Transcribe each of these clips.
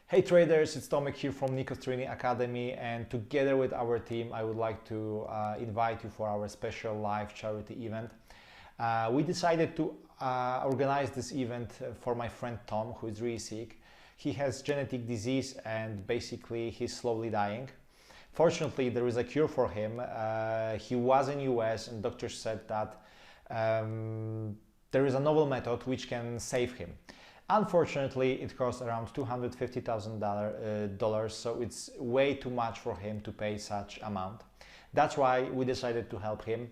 Hey traders, it's Tomek here from Nikos Training Academy, and together with our team I would like to invite you for our special live charity event. We decided to organize this event for my friend Tom, who is really sick. He has genetic disease and basically he's slowly dying. Fortunately, there is a cure for him. He was in US and doctors said that there is a novel method which can save him. Unfortunately, it costs around $250,000, so it's way too much for him to pay such amount. That's why we decided to help him,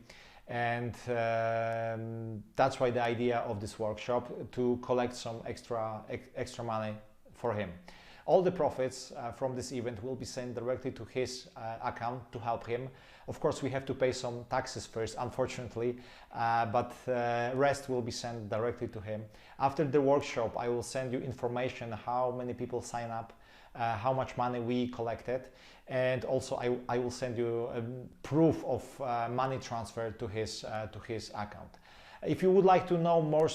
and that's why the idea of this workshop, to collect some extra money for him. All the profits from this event will be sent directly to his account to help him. Of course, we have to pay some taxes first, unfortunately, but rest will be sent directly to him. After the workshop, I will send you information how many people sign up, how much money we collected, and also I will send you proof of money transfer to his account. If you would like to know more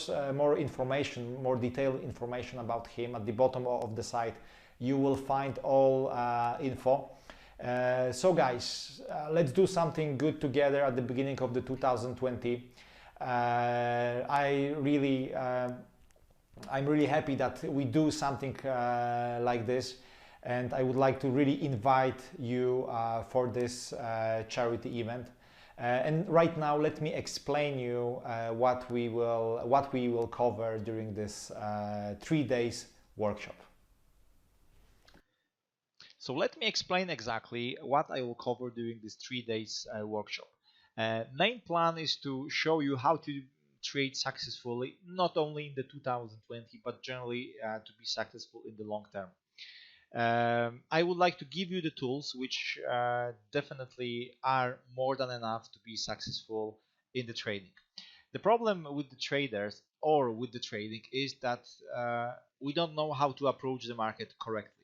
information, more detailed information about him, at the bottom of the site you will find all info. So guys, let's do something good together at the beginning of the 2020. I'm really happy that we do something like this, and I would like to really invite you for this charity event. And right now, let me explain you what we will cover during this 3 days workshop. So let me explain exactly what I will cover during this 3 days workshop. Main plan is to show you how to trade successfully, not only in the 2020, but generally to be successful in the long term. I would like to give you the tools which definitely are more than enough to be successful in the trading. The problem with the traders or with the trading is that we don't know how to approach the market correctly.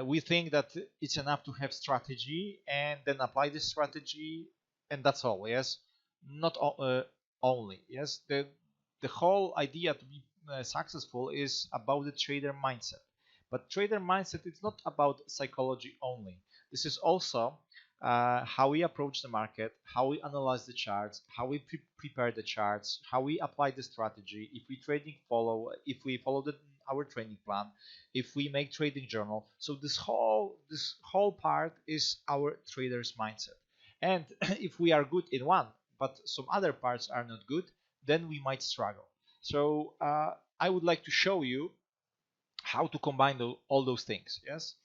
We think that it's enough to have strategy and then apply this strategy, and that's all. Yes, not only. Yes, the whole idea to be successful is about the trader mindset. But trader mindset is not about psychology only. This is also how we approach the market, how we analyze the charts, how we prepare the charts, how we apply the strategy, if we follow our training plan, if we make trading journal. So this whole part is our trader's mindset. And if we are good in one, but some other parts are not good, then we might struggle. So I would like to show you how to combine all those things. Yes.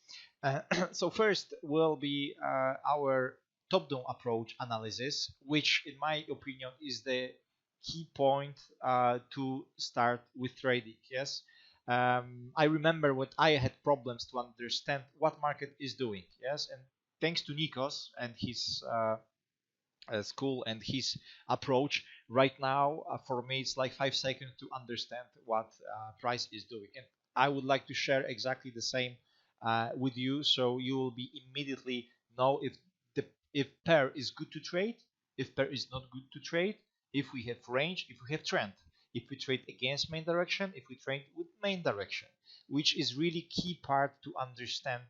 So first will be our top-down approach analysis, which in my opinion is the key point to start with trading. Yes. I remember when I had problems to understand what market is doing. Yes, and thanks to Nikos and his school and his approach, right now for me it's like 5 seconds to understand what price is doing. And I would like to share exactly the same with you, so you will be immediately know if pair is good to trade, if pair is not good to trade, if we have range, if we have trend, if we trade against main direction, if we trade with main direction, which is really key part to understand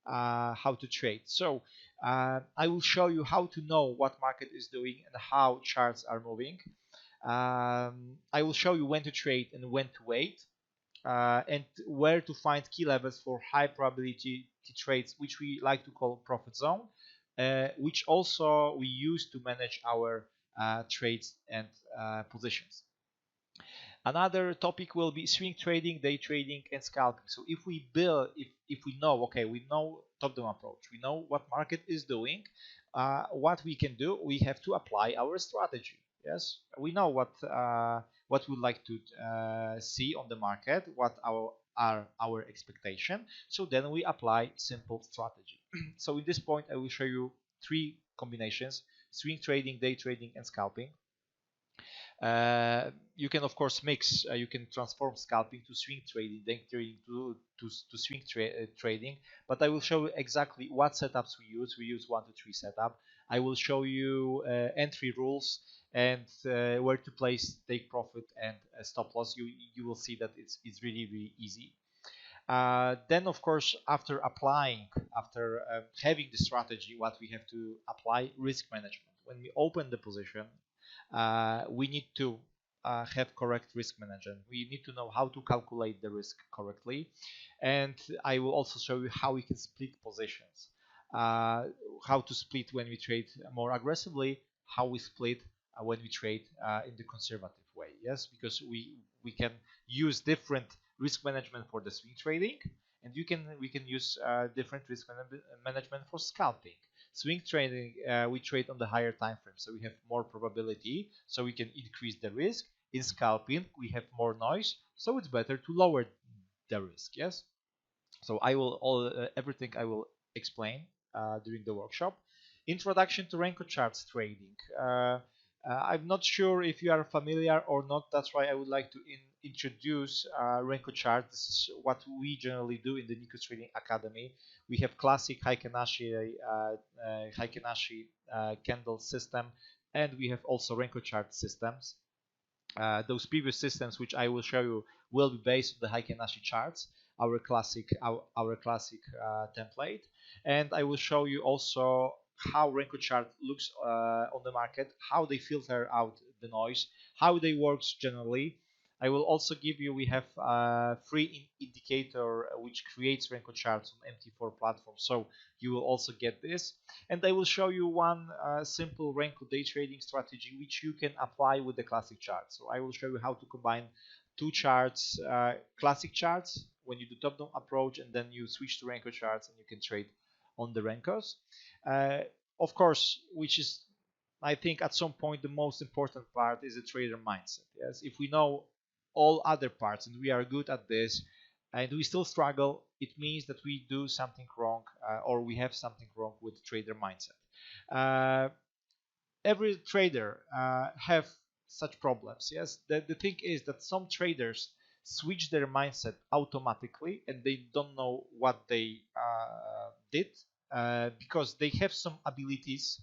how to trade. So I will show you how to know what market is doing and how charts are moving. I will show you when to trade and when to wait, and where to find key levels for high probability trades, which we like to call profit zone, which also we use to manage our trades and positions. Another topic will be swing trading, day trading, and scalping. So if we know, okay, we know top-down approach, we know what market is doing, what we can do, we have to apply our strategy. Yes, we know what we'd like to see on the market, what are our expectation. So then we apply simple strategy. So in this point, I will show you 3 combinations: swing trading, day trading, and scalping. You can of course mix, you can transform scalping to swing trading, day trading to swing trading, but I will show you exactly what setups we use. We use 1 to 3 setup. I will show you entry rules and where to place take profit and stop loss. You will see that it's really easy. Then, of course, after having the strategy, what we have to apply, risk management. When we open the position, we need to have correct risk management. We need to know how to calculate the risk correctly, and I will also show you how we can split positions, uh, how to split when we trade more aggressively, how we split when we trade in the conservative way. Yes, because we can use different risk management for the swing trading, and we can use different risk management for scalping. Swing trading, we trade on the higher time frame, so we have more probability, so we can increase the risk. In scalping, we have more noise, so it's better to lower the risk. Yes. So I will everything I will explain during the workshop. Introduction to Rankle charts trading. I'm not sure if you are familiar or not. That's why I would like to introduce Rankle chart. This is what we generally do in the Nikos Trading Academy. We have classic Heikenashi candle system, and we have also Rankle chart systems. Those previous systems, which I will show you, will be based on the Heikenashi charts, our classic template, and I will show you also how Rankle chart looks on the market, how they filter out the noise, how they work generally. I will also give you, we have a free indicator which creates Rankle charts on MT4 platform, so you will also get this. And I will show you one simple Rankle day trading strategy which you can apply with the classic chart. So I will show you how to combine two charts, classic charts when you do top-down approach, and then you switch to Rankle charts and you can trade on the Rankles. Of course, which is, I think, at some point the most important part is the trader mindset. Yes, if we know all other parts and we are good at this, and we still struggle, it means that we do something wrong, or we have something wrong with trader mindset. Every trader have such problems. Yes, the thing is that some traders switch their mindset automatically and they don't know what they did, because they have some abilities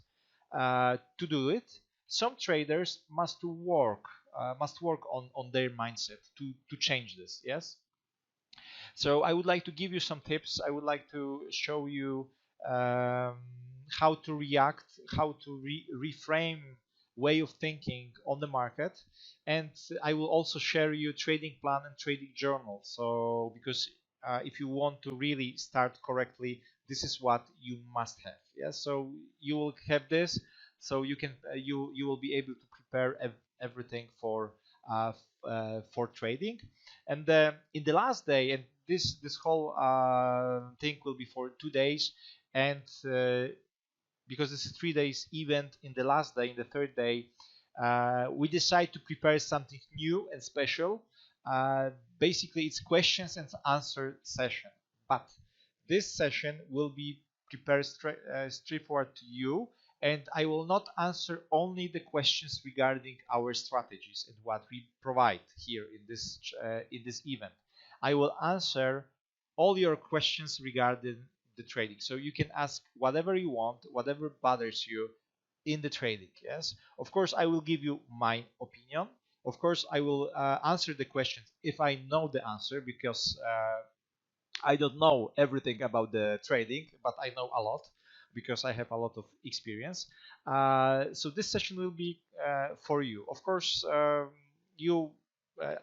to do it. Some traders must work on their mindset to change this. Yes. So I would like to give you some tips. I would like to show you um, how to react, how to reframe way of thinking on the market, and I will also share you trading plan and trading journal. So because if you want to really start correctly, this is what you must have. Yes, so you will have this, so you can you will be able to prepare everything for trading. And in the last day, and this whole thing will be for 2 days, and because it's a 3 days event, in the last day, in the third day, we decide to prepare something new and special. Basically, it's questions and answer session, but this session will be prepared straightforward to you, and I will not answer only the questions regarding our strategies and what we provide here in this event. I will answer all your questions regarding the trading. So you can ask whatever you want, whatever bothers you in the trading. Yes, of course, I will give you my opinion. Of course, I will answer the questions if I know the answer, because I don't know everything about the trading, but I know a lot because I have a lot of experience. So this session will be for you. Of course, you uh,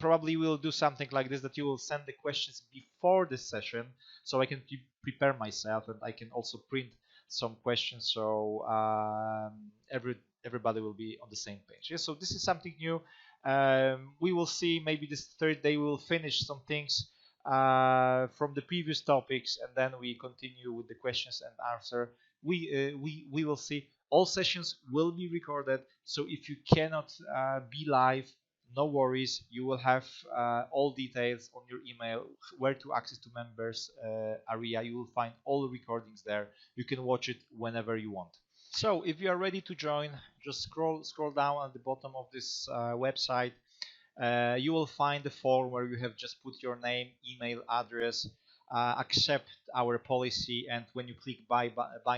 probably will do something like this, that you will send the questions before this session, so I can prepare myself, and I can also print some questions, so everybody will be on the same page. Yeah, so this is something new. We will see, maybe this third day we will finish some things from the previous topics, and then we continue with the questions and answer. We will see. All sessions will be recorded, so if you cannot be live, no worries, you will have all details on your email, where to access to members area. You will find all the recordings there. You can watch it whenever you want. So if you are ready to join, just scroll down at the bottom of this website. You will find the form where you have just put your name, email address, accept our policy, and when you click buy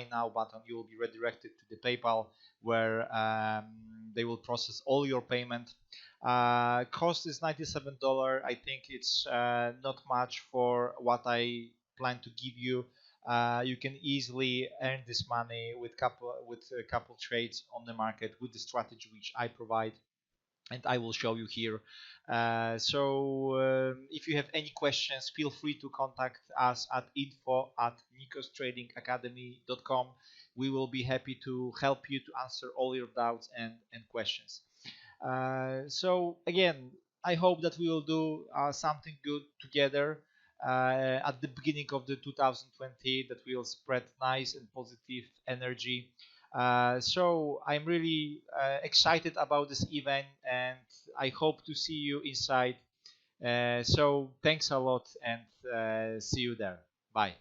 now button, you will be redirected to the PayPal, where they will process all your payment. Cost is $97. I think it's not much for what I plan to give you. You can easily earn this money with a couple trades on the market with the strategy which I provide, and I will show you here. If you have any questions, feel free to contact us at info@nikostradingacademy.com. We will be happy to help you to answer all your doubts and questions. So again, I hope that we will do something good together at the beginning of the 2020, that will spread nice and positive energy. So I'm really excited about this event, and I hope to see you inside. So thanks a lot, and see you there. Bye.